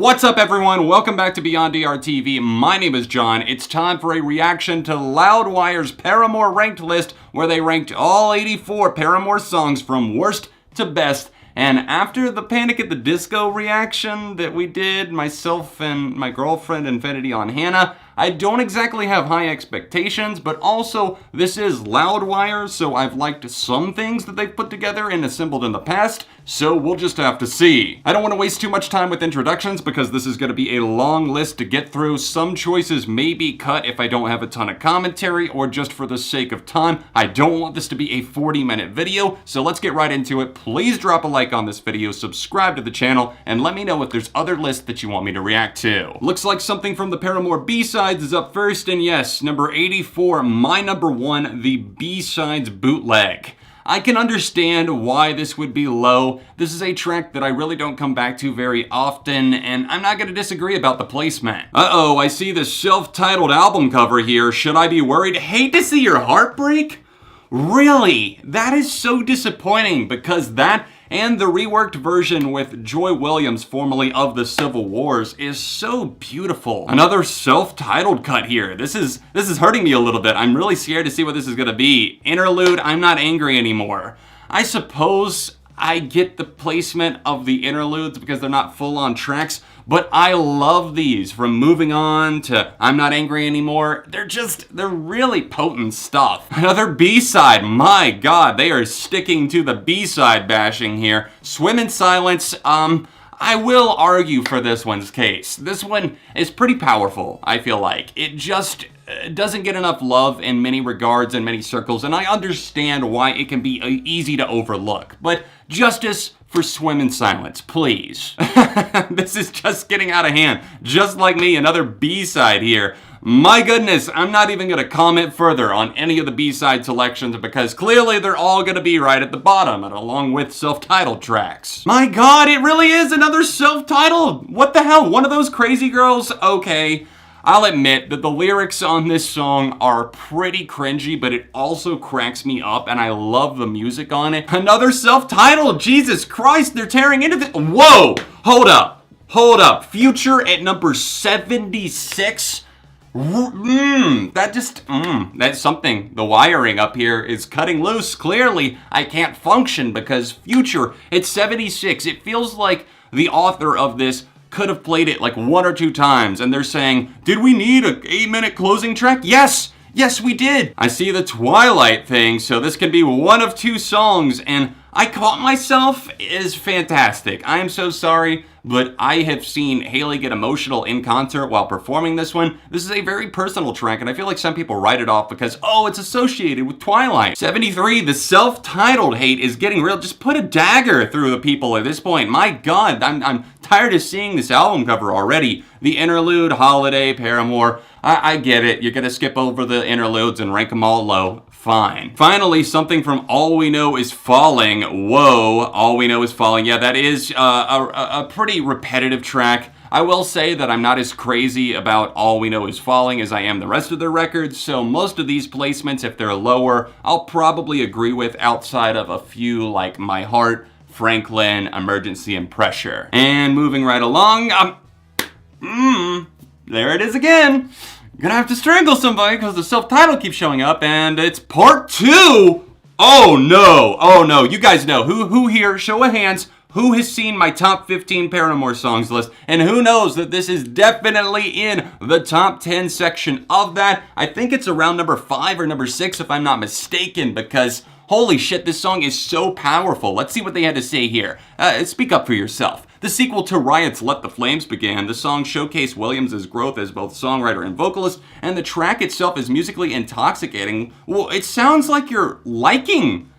What's up, everyone? Welcome back to Beyond ARTV. My name is John. It's time for a reaction to LOUDWIRE's Paramore ranked list, where they ranked all 84 Paramore songs from worst to best. And after the Panic at the Disco reaction that we did, myself and my girlfriend Infinity on Hannah, I don't exactly have high expectations, but also this is LOUDWIRE, so I've liked some things that they've put together and assembled in the past, so we'll just have to see. I don't want to waste too much time with introductions because this is going to be a long list to get through. Some choices may be cut if I don't have a ton of commentary or just for the sake of time. I don't want this to be a 40-minute video, so let's get right into it. Please drop a like on this video, subscribe to the channel, and let me know if there's other lists that you want me to react to. Looks like something from the Paramore B-sides is up first, and yes, number 84, my number one, the B-sides bootleg. I can understand why this would be low. This is a track that I really don't come back to very often, and I'm not going to disagree about the placement. Uh-oh, I see the self-titled album cover here. Should I be worried? Hate to see your heart break? Really? That is so disappointing, because that and the reworked version with Joy Williams, formerly of the Civil Wars, is so beautiful. Another self-titled cut here. This is hurting me a little bit. I'm really scared to see what this is gonna be. Interlude, I'm Not Angry Anymore. I suppose I get the placement of the interludes because they're not full-on tracks, but I love these. From Moving On to I'm Not Angry Anymore, they're really potent stuff. Another B-side, my God, they are sticking to the B-side bashing here. Swim in Silence, I will argue for this one's case. This one is pretty powerful, I feel like. It just doesn't get enough love in many regards, in many circles, and I understand why it can be easy to overlook. But justice for Swim in Silence, please. This is just getting out of hand. Just like me, another B-side here. My goodness, I'm not even going to comment further on any of the B-side selections because clearly they're all going to be right at the bottom and along with self-titled tracks. My God, it really is another self-titled. What the hell? One of those crazy girls? Okay. I'll admit that the lyrics on this song are pretty cringy, but it also cracks me up, and I love the music on it. Another self-titled, Jesus Christ, they're tearing into this. Whoa, hold up. Future at number 76. That's something. The wiring up here is cutting loose. Clearly, I can't function because Future at 76. It feels like the author of this could have played it like 1 or 2 times, and they're saying, did we need a 8-minute closing track? Yes, we did. I see the Twilight thing, so this can be one of 2 songs, and I Caught Myself is fantastic. I am so sorry, but I have seen Haley get emotional in concert while performing this one. This is a very personal track, and I feel like some people write it off because, oh, it's associated with Twilight. 73, the self-titled hate is getting real. Just put a dagger through the people at this point. My God, I'm tired of seeing this album cover already. The interlude, Holiday, Paramore. I get it. You're gonna skip over the interludes and rank them all low. Fine. Finally, something from All We Know Is Falling. Whoa, All We Know Is Falling. Yeah, that is a pretty repetitive track. I will say that I'm not as crazy about All We Know Is Falling as I am the rest of their records, so most of these placements, if they're lower, I'll probably agree with outside of a few like My Heart, Franklin, Emergency, and Pressure. And moving right along, there it is again. Gonna have to strangle somebody because the self-title keeps showing up, and it's part 2. Oh no, you guys know. Who here, show of hands, who has seen my top 15 Paramore songs list, and who knows that this is definitely in the top 10 section of that. I think it's around number 5 or number 6 if I'm not mistaken, because holy shit, this song is so powerful. Let's see what they had to say here. Speak up for yourself. The sequel to Riot's Let the Flames Begin, the song showcased Williams' growth as both songwriter and vocalist, and the track itself is musically intoxicating. Well, it sounds like you're liking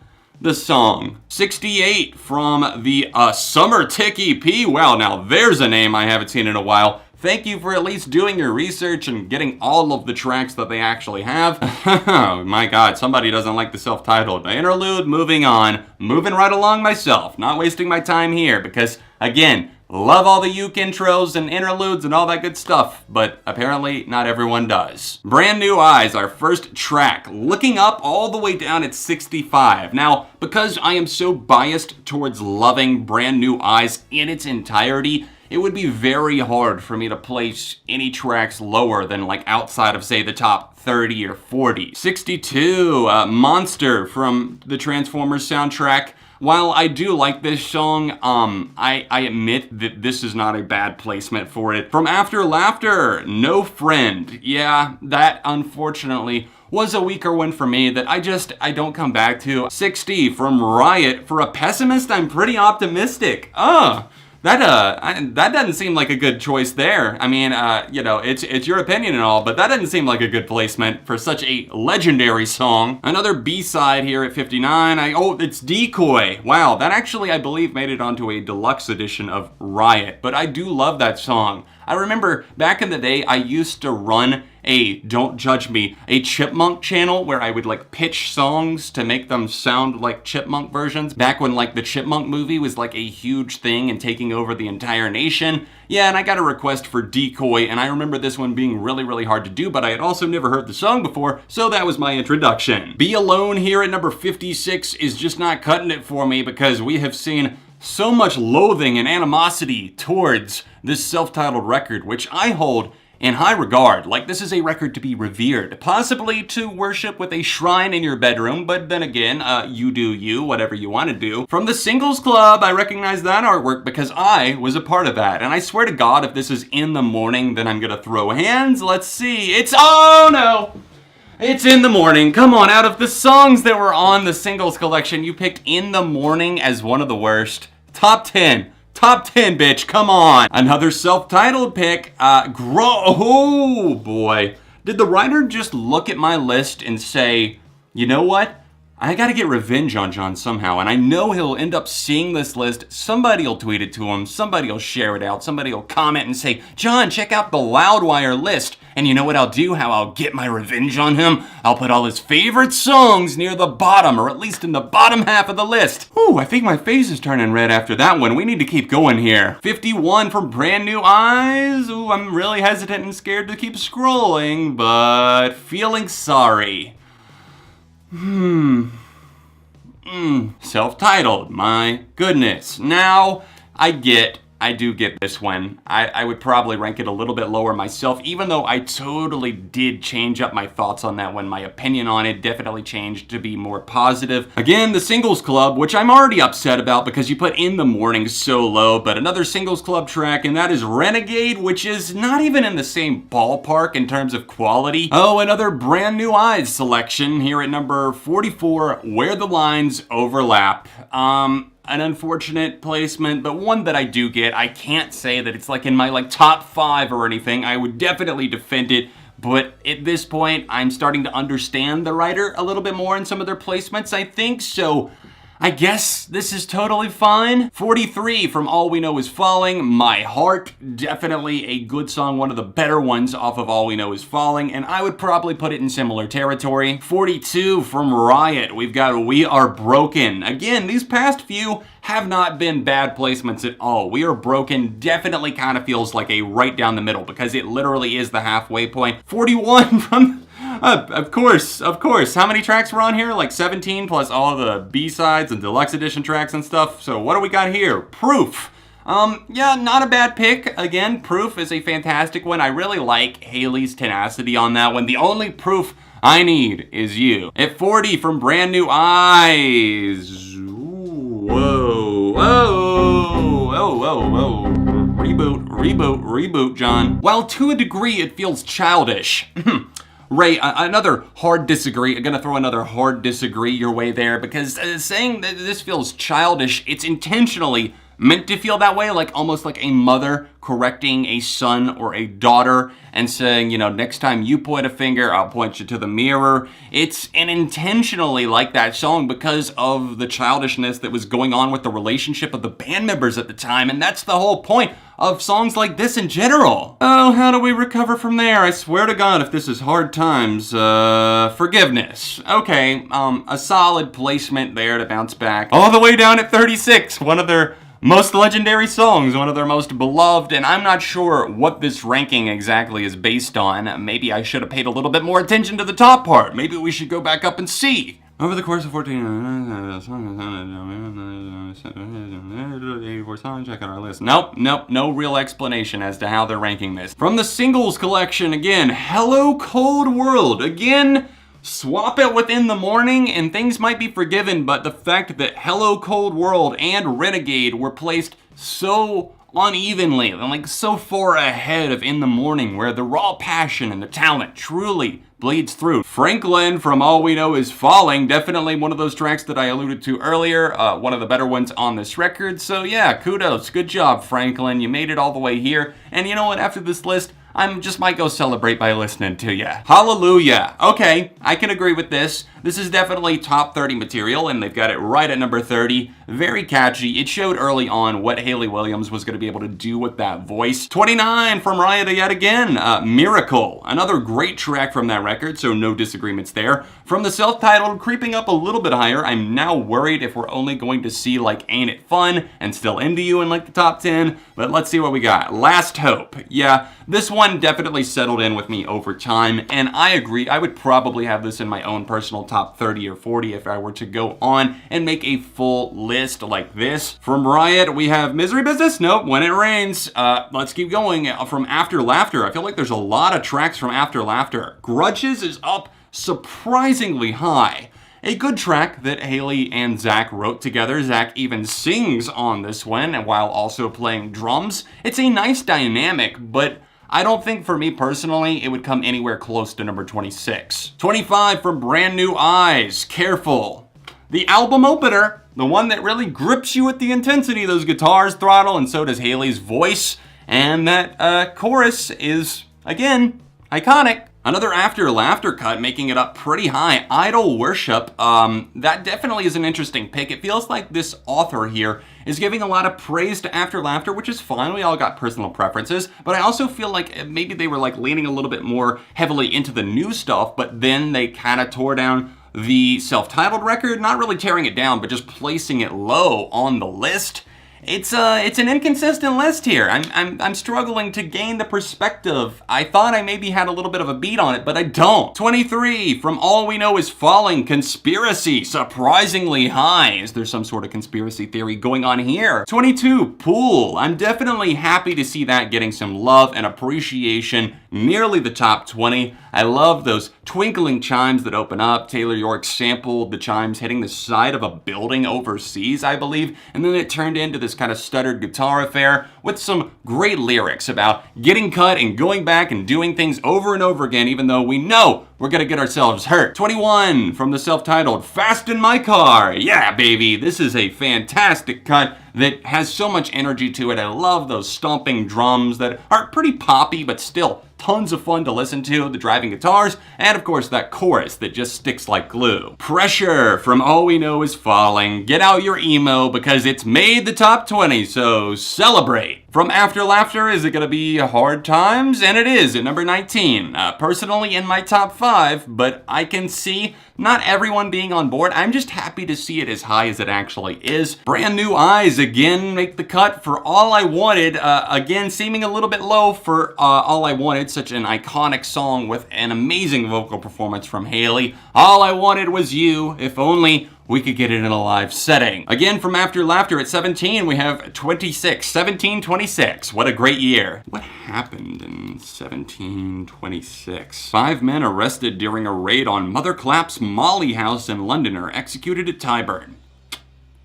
the song. 68 from the Summer Tick EP. Wow, now there's a name I haven't seen in a while. Thank you for at least doing your research and getting all of the tracks that they actually have. Oh my God, somebody doesn't like the self-titled. Interlude, moving on. Moving right along myself. Not wasting my time here because, again, love all the uke intros and interludes and all that good stuff, but apparently not everyone does. Brand New Eyes, our first track. Looking up all the way down at 65. Now, because I am so biased towards loving Brand New Eyes in its entirety, it would be very hard for me to place any tracks lower than like outside of, say, the top 30 or 40. 62, Monster from the Transformers soundtrack. While I do like this song, I admit that this is not a bad placement for it. From After Laughter, No Friend. Yeah, that unfortunately was a weaker one for me that I don't come back to. 60 from Riot. For a pessimist, I'm pretty optimistic. That doesn't seem like a good choice there. I mean, it's your opinion and all, but that doesn't seem like a good placement for such a legendary song. Another B-side here at 59. It's Decoy. Wow, that actually, I believe, made it onto a deluxe edition of Riot, but I do love that song. I remember back in the day, I used to run don't judge me, a Chipmunk channel where I would like pitch songs to make them sound like Chipmunk versions. Back when like the Chipmunk movie was like a huge thing and taking over the entire nation. Yeah, and I got a request for Decoy, and I remember this one being really, really hard to do, but I had also never heard the song before, so that was my introduction. Be Alone here at number 56 is just not cutting it for me because we have seen so much loathing and animosity towards this self-titled record, which I hold in high regard. Like, this is a record to be revered, possibly to worship with a shrine in your bedroom, but then again, you do you, whatever you want to do. From the Singles Club, I recognize that artwork because I was a part of that, and I swear to God, if this is In the Morning, then I'm gonna throw hands. Let's see, oh no! It's In the Morning. Come on, out of the songs that were on the Singles collection, you picked In the Morning as one of the worst. Top 10. Top 10, bitch, come on. Another self-titled pick, oh boy. Did the writer just look at my list and say, you know what? I gotta get revenge on John somehow, and I know he'll end up seeing this list. Somebody'll tweet it to him, somebody'll share it out, somebody'll comment and say, John, check out the Loudwire list. And you know what I'll do, how I'll get my revenge on him? I'll put all his favorite songs near the bottom, or at least in the bottom half of the list. Ooh, I think my face is turning red after that one. We need to keep going here. 51 from Brand New Eyes. Ooh, I'm really hesitant and scared to keep scrolling, but Feeling Sorry. Self-titled, my goodness. Now, I do get this one. I would probably rank it a little bit lower myself, even though I totally did change up my thoughts on that one. My opinion on it definitely changed to be more positive. Again, the Singles Club, which I'm already upset about because you put In the Morning so low, but another Singles Club track, and that is Renegade, which is not even in the same ballpark in terms of quality. Oh, another Brand New Eyes selection here at number 44, Where the Lines Overlap. An unfortunate placement, but one that I do get. I can't say that it's like in my top 5 or anything. I would definitely defend it, but at this point, I'm starting to understand the writer a little bit more in some of their placements, I think, so I guess this is totally fine. 43 from All We Know Is Falling, My Heart, definitely a good song, one of the better ones off of All We Know Is Falling, and I would probably put it in similar territory. 42 from Riot, we've got We Are Broken. Again, these past few have not been bad placements at all. We Are Broken definitely kind of feels like a right down the middle because it literally is the halfway point. 41 from... Of course. How many tracks were on here? Like 17 plus all the B-sides and deluxe edition tracks and stuff. So what do we got here? Proof. Yeah, not a bad pick. Again, Proof is a fantastic one. I really like Haley's tenacity on that one. The only proof I need is you. At 40 from Brand New Eyes. Ooh, whoa. Reboot, John. While to a degree it feels childish. Ray, another hard disagree. I'm gonna throw another hard disagree your way there because saying that this feels childish, it's intentionally meant to feel that way, like almost like a mother correcting a son or a daughter and saying, you know, next time you point a finger, I'll point you to the mirror. It's an intentionally like that song because of the childishness that was going on with the relationship of the band members at the time, and that's the whole point of songs like this in general. Oh, how do we recover from there? I swear to God, if this is hard times, Forgiveness. Okay, a solid placement there to bounce back. All the way down at 36, one of their most legendary songs, one of their most beloved, and I'm not sure what this ranking exactly is based on. Maybe I should have paid a little bit more attention to the top part. Maybe we should go back up and see. Over the course of 84 songs, check out our list. Nope, no real explanation as to how they're ranking this. From the singles collection, again, Hello Cold World. Again, swap it within the morning and things might be forgiven, but the fact that Hello Cold World and Renegade were placed so unevenly, like so far ahead of In the Morning, where the raw passion and the talent truly bleeds through. Franklin from All We Know Is Falling, definitely one of those tracks that I alluded to earlier, one of the better ones on this record. So yeah, kudos, good job, Franklin. You made it all the way here. And you know what, after this list, I just might go celebrate by listening to ya. Hallelujah. Okay, I can agree with this. This is definitely top 30 material, and they've got it right at number 30. Very catchy. It showed early on what Hayley Williams was going to be able to do with that voice. 29 from Riot yet again. Miracle. Another great track from that record, so no disagreements there. From the self-titled, creeping up a little bit higher, I'm now worried if we're only going to see like Ain't It Fun and Still Into You in like the top 10, but let's see what we got. Last Hope. Yeah, this one definitely settled in with me over time, and I agree, I would probably have this in my own personal top 30 or 40 if I were to go on and make a full list like this. From Riot, we have Misery Business? Nope, When It Rains. Let's keep going. From After Laughter, I feel like there's a lot of tracks from After Laughter. Grudges is up surprisingly high. A good track that Hayley and Zach wrote together. Zach even sings on this one, and while also playing drums. It's a nice dynamic, but I don't think for me personally it would come anywhere close to number 26. 25 from Brand New Eyes, Careful. The album opener, the one that really grips you with the intensity, those guitars throttle, and so does Hayley's voice. And that chorus is, again, iconic. Another After Laughter cut, making it up pretty high. Idol Worship, that definitely is an interesting pick. It feels like this author here is giving a lot of praise to After Laughter, which is fine. We all got personal preferences, but I also feel like maybe they were like leaning a little bit more heavily into the new stuff, but then they kind of tore down the self-titled record, not really tearing it down, but just placing it low on the list. It's an inconsistent list here. I'm struggling to gain the perspective. I thought I maybe had a little bit of a beat on it, but I don't. 23, From All We Know Is Falling, Conspiracy, surprisingly high. Is there some sort of conspiracy theory going on here? 22, Pool. I'm definitely happy to see that getting some love and appreciation, nearly the top 20. I love those twinkling chimes that open up. Taylor York sampled the chimes hitting the side of a building overseas, I believe, and then it turned into this kind of stuttered guitar affair with some great lyrics about getting cut and going back and doing things over and over again, even though we know we're gonna get ourselves hurt. 21, from the self-titled Fast in My Car. Yeah, baby, this is a fantastic cut that has so much energy to it. I love those stomping drums that are pretty poppy, but still tons of fun to listen to, the driving guitars, and of course that chorus that just sticks like glue. Pressure, From All We Know Is Falling. Get out your emo because it's made the top 20, so celebrate. From After Laughter, is it gonna be Hard Times? And it is at number 19. Personally in my top 5, but I can see not everyone being on board. I'm just happy to see it as high as it actually is. Brand New Eyes again make the cut for All I Wanted. Again, seeming a little bit low for All I Wanted, such an iconic song with an amazing vocal performance from Hayley. All I Wanted Was You, if only we could get it in a live setting. Again, from After Laughter at 17, we have 26. What a great year. What happened in 1726? 5 men arrested during a raid on Mother Clapp's Molly House in London are executed at Tyburn.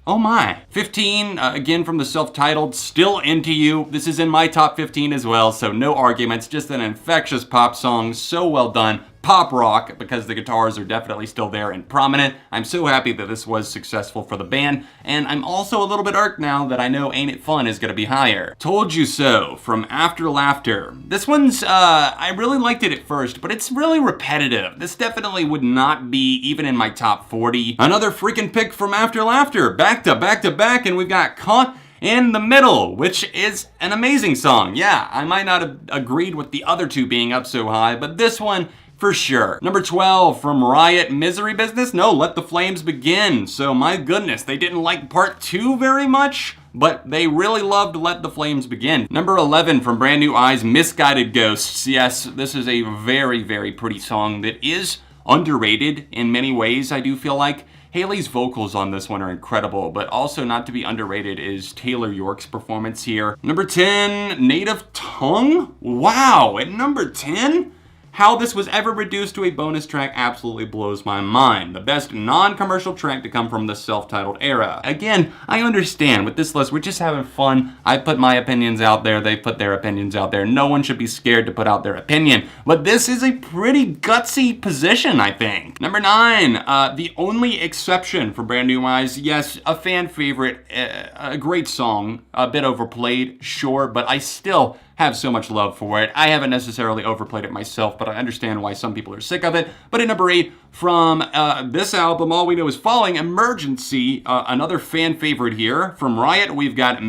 Oh my. 15, again from the self-titled Still Into You. This is in my top 15 as well, so no arguments. Just an infectious pop song, so well done. Pop rock, because the guitars are definitely still there and prominent. I'm so happy that this was successful for the band, and I'm also a little bit irked now that I know Ain't It Fun is gonna be higher. Told You So, from After Laughter. This one's, I really liked it at first, but it's really repetitive. This definitely would not be even in my top 40. Another freaking pick from After Laughter, back to back to back, and we've got Caught in the Middle, which is an amazing song. Yeah, I might not have agreed with the other two being up so high, but this one, for sure. Number 12, from Riot, Misery Business? No, Let the Flames Begin. So my goodness, they didn't like part 2 very much, but they really loved Let the Flames Begin. Number 11, from Brand New Eyes, Misguided Ghosts. Yes, this is a very, very pretty song that is underrated in many ways, I do feel like. Haley's vocals on this one are incredible, but also not to be underrated is Taylor York's performance here. Number 10, Native Tongue? Wow, at number 10? How this was ever reduced to a bonus track absolutely blows my mind. The best non-commercial track to come from the self-titled era. Again, I understand with this list, we're just having fun. I put my opinions out there, they put their opinions out there. No one should be scared to put out their opinion, but this is a pretty gutsy position, I think. Number 9, the only exception for Brand New Eyes. Yes, a fan favorite, a great song, a bit overplayed, sure, but I still have so much love for it. I haven't necessarily overplayed it myself, but I understand why some people are sick of it. But at number 8, from this album, All We Know Is Falling, Emergency, another fan favorite here. From Riot, we've got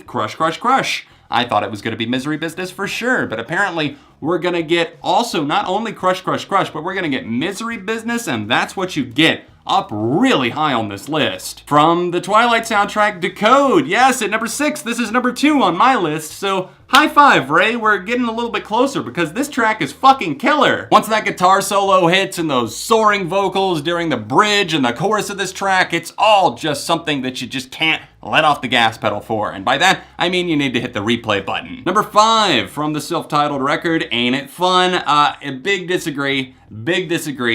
Crush, Crush, Crush. I thought it was going to be Misery Business for sure, but apparently we're going to get also not only Crush, Crush, Crush, but we're going to get Misery Business, and that's what you get. Up really high on this list. From the Twilight soundtrack, Decode. Yes, at number 6. This is number 2 on my list, so high five, Ray. We're getting a little bit closer because this track is fucking killer. Once that guitar solo hits and those soaring vocals during the bridge and the chorus of this track, it's all just something that you just can't let off the gas pedal for. And by that, I mean you need to hit the replay button. Number 5, from the self-titled record, Ain't It Fun? A big disagree,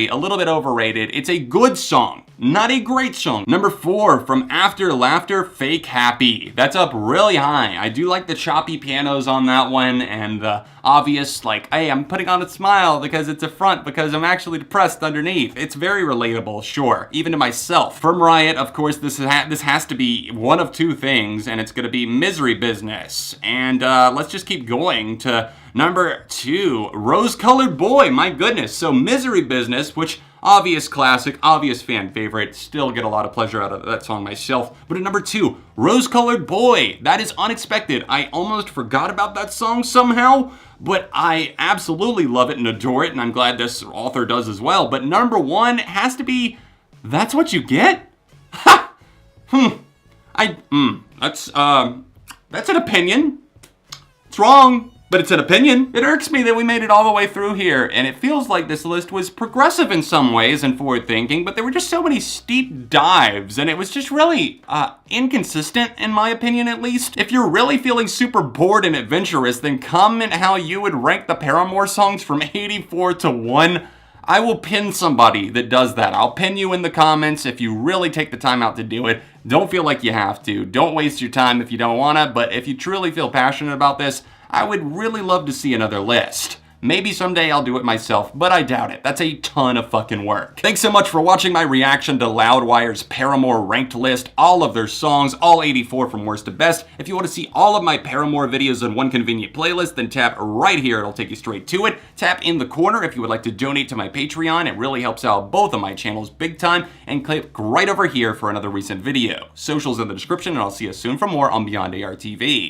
a little bit overrated. It's a good song, not a great song. Number 4, from After Laughter, Fake Happy. That's up really high. I do like the choppy pianos on that one and the obvious, like, hey, I'm putting on a smile because it's a front because I'm actually depressed underneath. It's very relatable, sure, even to myself. From Riot, of course, this has to be one of 2 things, and it's gonna be Misery Business. And let's just keep going to number 2, Rose Colored Boy. My goodness. So Misery Business, which obvious classic, obvious fan favorite, still get a lot of pleasure out of that song myself. But at number 2, Rose Colored Boy. That is unexpected. I almost forgot about that song somehow, but I absolutely love it and adore it, and I'm glad this author does as well. But number 1 has to be That's What You Get? Ha! That's an opinion. It's wrong, but it's an opinion. It irks me that we made it all the way through here, and it feels like this list was progressive in some ways and forward-thinking, but there were just so many steep dives, and it was just really inconsistent, in my opinion at least. If you're really feeling super bored and adventurous, then comment how you would rank the Paramore songs from 84 to 1. I will pin somebody that does that. I'll pin you in the comments if you really take the time out to do it. Don't feel like you have to. Don't waste your time if you don't wanna, but if you truly feel passionate about this, I would really love to see another list. Maybe someday I'll do it myself, but I doubt it. That's a ton of fucking work. Thanks so much for watching my reaction to Loudwire's Paramore ranked list, all of their songs, all 84 from worst to best. If you want to see all of my Paramore videos in one convenient playlist, then tap right here. It'll take you straight to it. Tap in the corner if you would like to donate to my Patreon. It really helps out both of my channels big time. And click right over here for another recent video. Socials in the description, and I'll see you soon for more on Beyond ARTV.